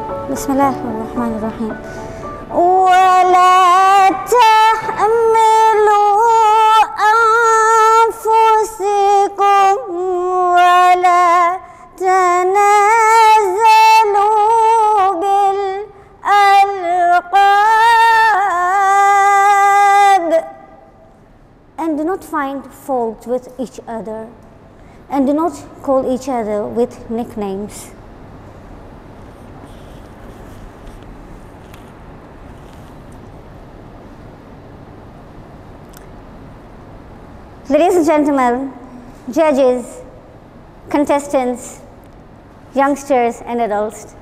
بسم الله الرحمن الرحيم. ولا تحملوا أنفسكم ولا تنازلوا بالألقاب. And do not find fault with each other, and do not call each other with nicknames. Ladies and gentlemen, judges, contestants, youngsters and adults,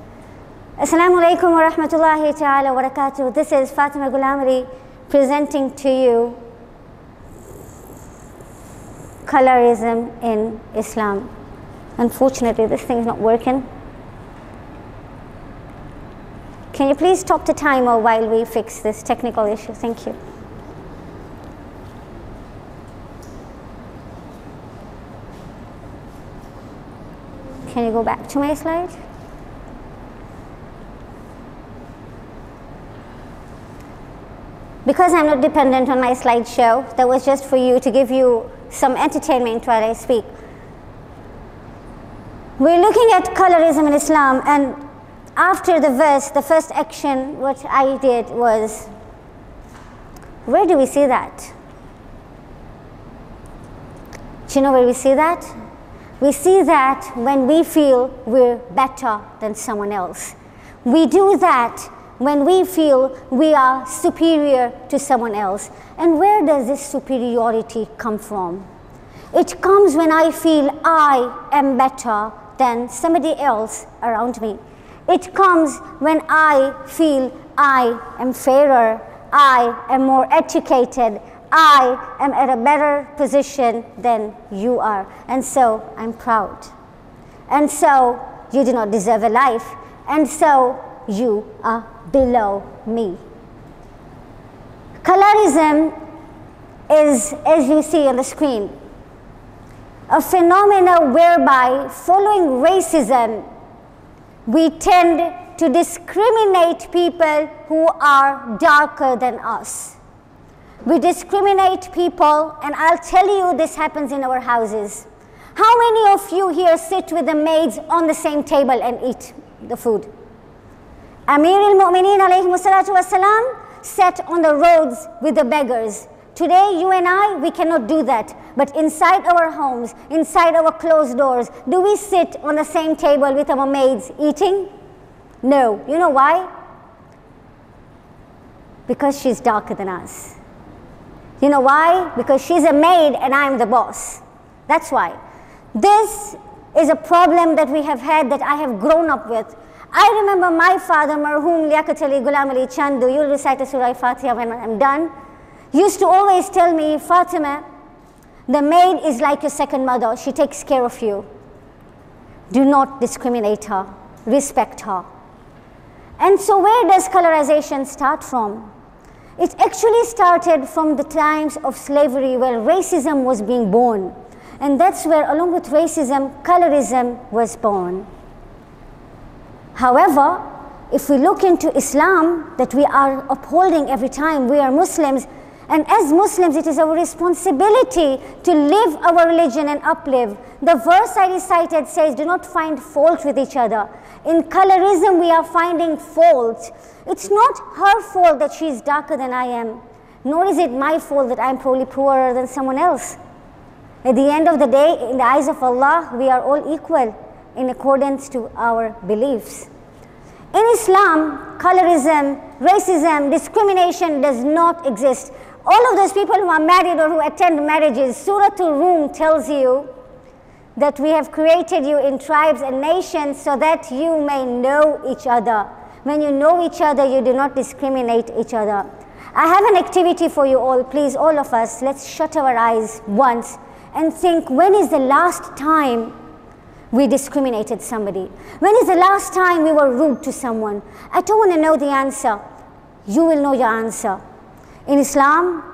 Assalamu alaikum wa rahmatullahi ta'ala wa barakatuh. This is Fatimeh Gulamali presenting to you Colourism in Islam. Unfortunately, this thing's not working. Can you please stop the timer while we fix this technical issue? Thank you. Can you go back to my slide? Because I'm not dependent on my slideshow, that was just for you to give you some entertainment while I speak. We're looking at colorism in Islam, and after the verse, the first action what I did was, where do we see that? Do you know where we see that? We see that when we feel we're better than someone else. We do that when we feel we are superior to someone else. And where does this superiority come from? It comes when I feel I am better than somebody else around me. It comes when I feel I am fairer, I am more educated, I am at a better position than you are, and so I'm proud. And so you do not deserve a life, and so you are below me. Colourism is, as you see on the screen, a phenomenon whereby, following racism, we tend to discriminate people who are darker than us. We discriminate people, and I'll tell you this happens in our houses. How many of you here sit with the maids on the same table and eat the food? Amir al-Mu'mineen alayhi salatu wassalam sat on the roads with the beggars. Today, you and I, we cannot do that. But inside our homes, inside our closed doors, do we sit on the same table with our maids eating? No. You know why? Because she's darker than us. You know why? Because she's a maid and I'm the boss. That's why. This is a problem that we have had, that I have grown up with. I remember my father, marhum Liakatali Gulamali Chandu, you'll recite a Surah Fatiha when I'm done, used to always tell me, Fatimeh, the maid is like your second mother. She takes care of you. Do not discriminate her. Respect her. And so where does colorization start from? It actually started from the times of slavery, where racism was being born. And that's where, along with racism, colorism was born. However, if we look into Islam, that we are upholding every time we are Muslims, and as Muslims, it is our responsibility to live our religion and uplive. The verse I recited says, do not find fault with each other. In colorism, we are finding fault. It's not her fault that she is darker than I am, nor is it my fault that I'm probably poorer than someone else. At the end of the day, in the eyes of Allah, we are all equal in accordance to our beliefs. In Islam, colorism, racism, discrimination does not exist. All of those people who are married or who attend marriages, Surah Al-Rum tells you that we have created you in tribes and nations so that you may know each other. When you know each other, you do not discriminate each other. I have an activity for you all. Please, all of us, let's shut our eyes once and think, when is the last time we discriminated somebody? When is the last time we were rude to someone? I don't want to know the answer. You will know your answer. In Islam,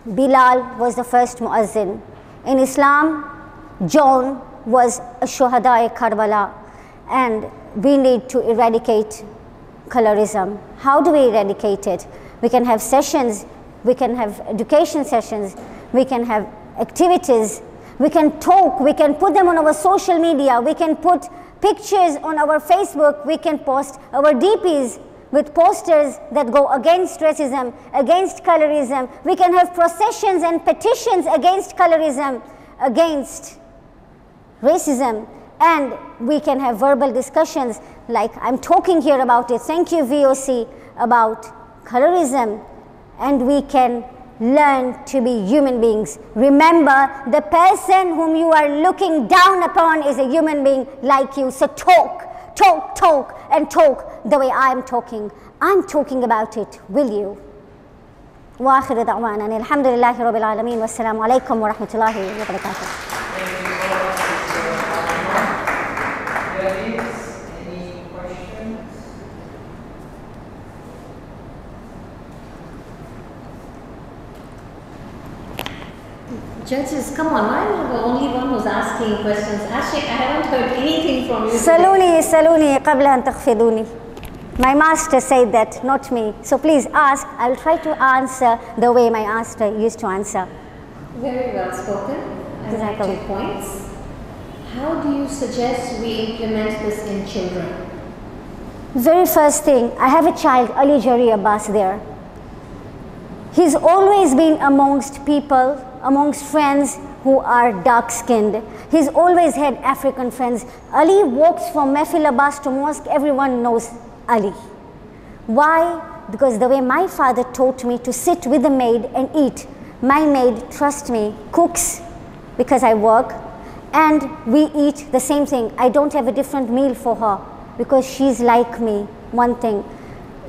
Bilal was the first muazzin. In Islam, John was a shuhada-e Karbala, and we need to eradicate colorism? How do we eradicate it? We can have sessions, we can have education sessions, we can have activities, we can talk, we can put them on our social media, we can put pictures on our Facebook, we can post our DPs with posters that go against racism, against colorism. We can have processions and petitions against colorism, against racism, and we can have verbal discussions like I'm talking here about it. Thank you, VOC, about colorism, and we can learn to be human beings. Remember, the person whom you are looking down upon is a human being like you. So talk, and talk the way I am talking. I'm talking about it, will you? وآخر دعوانا أن الحمد لله رب العالمين والسلام عليكم ورحمة الله وبركاته. Judges, come on, I'm the only one who's asking questions. Ashik, I haven't heard anything from you. سألوني قبل أن تخفضوني. My master said that, not me. So please ask. I'll try to answer the way my master used to answer. Very well spoken. I like your points. How do you suggest we implement this in children? Very first thing, I have a child, Ali Jari Abbas there. He's always been amongst people, amongst friends who are dark-skinned. He's always had African friends. Ali walks from Mehfil Abbas to mosque, everyone knows Ali. Why? Because the way my father taught me to sit with the maid and eat. My maid, trust me, cooks because I work, and we eat the same thing. I don't have a different meal for her because she's like me. One thing,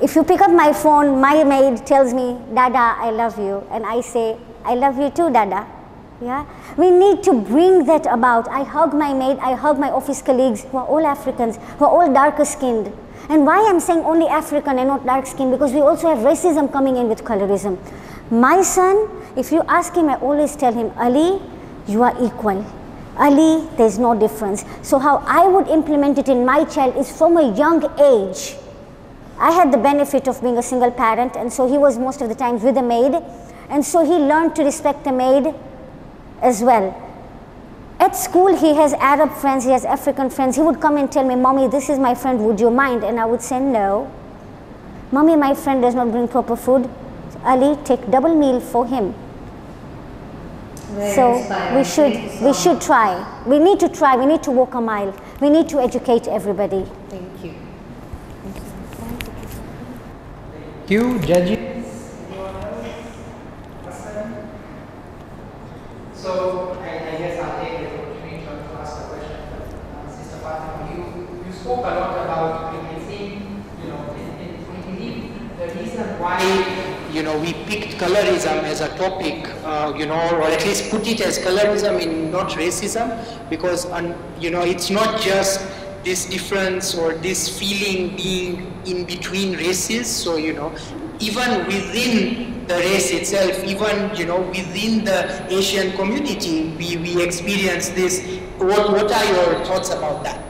if you pick up my phone, my maid tells me, Dada, I love you, and I say, I love you too, Dada. Yeah? We need to bring that about. I hug my maid, I hug my office colleagues who are all Africans, who are all darker skinned. And why I'm saying only African and not dark skinned? Because we also have racism coming in with colorism. My son, if you ask him, I always tell him, Ali, you are equal. Ali, there's no difference. So how I would implement it in my child is from a young age. I had the benefit of being a single parent, and so he was most of the times with a maid, and so he learned to respect the maid as well. At school, he has Arab friends, he has African friends. He would come and tell me, Mommy, this is my friend, would you mind? And I would say, no. Mommy, my friend does not bring proper food. Ali, take double meal for him. Very so inspiring. we should try. We need to try, we need to walk a mile. We need to educate everybody. Thank you. Thank you, judges. So I guess I'll take the opportunity to ask a question. Sister Fatimeh, you spoke a lot about, I think, we believe the reason why, we picked colorism as a topic, or at least put it as colorism in not racism, because, it's not just this difference or this feeling being in between races. So, even within the race itself, even within the Asian community, we experience this. What are your thoughts about that?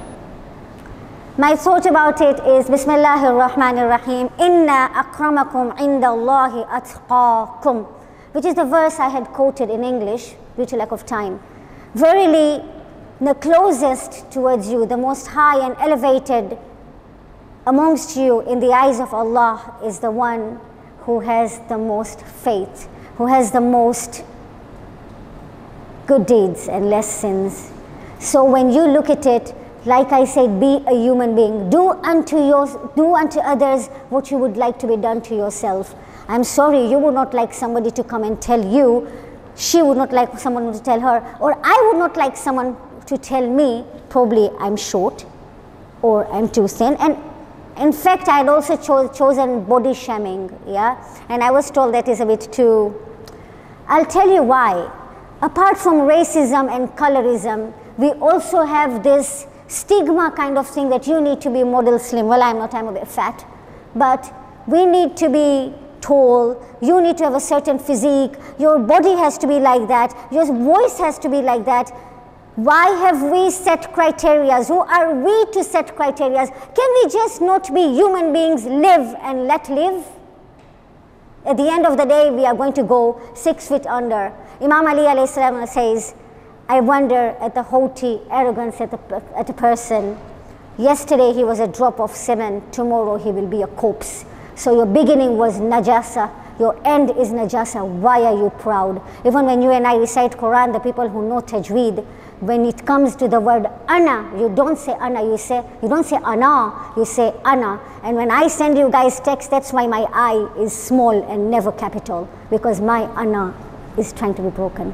My thought about it is Bismillahir Rahmanir Rahim, Inna akramakum indallahi atqakum, which is the verse I had quoted in English due to lack of time. Verily, the closest towards you, the most high and elevated amongst you in the eyes of Allah is the one who has the most faith, who has the most good deeds and less sins. So when you look at it, like I said, be a human being. Do unto others what you would like to be done to yourself. I'm sorry, you would not like somebody to come and tell you, she would not like someone to tell her, or I would not like someone to tell me, probably I'm short or I'm too thin. And in fact, I had also chosen body shaming, yeah? And I was told that is a bit too. I'll tell you why. Apart from racism and colorism, we also have this stigma kind of thing that you need to be model slim. Well, I'm not, I'm a bit fat. But we need to be tall, you need to have a certain physique, your body has to be like that, your voice has to be like that. Why have we set criteria? Who are we to set criteria? Can we just not be human beings, live and let live? At the end of the day, we are going to go 6 feet under. Imam Ali alayhi salam says, I wonder at the haughty arrogance at a person. Yesterday he was a drop of semen, tomorrow he will be a corpse. So your beginning was najasa, your end is najasa. Why are you proud? Even when you and I recite Quran, the people who know tajweed, when it comes to the word ana, you don't say ana, you don't say ana, you say ana. And when I send you guys text, that's why my I is small and never capital, because my ana is trying to be broken.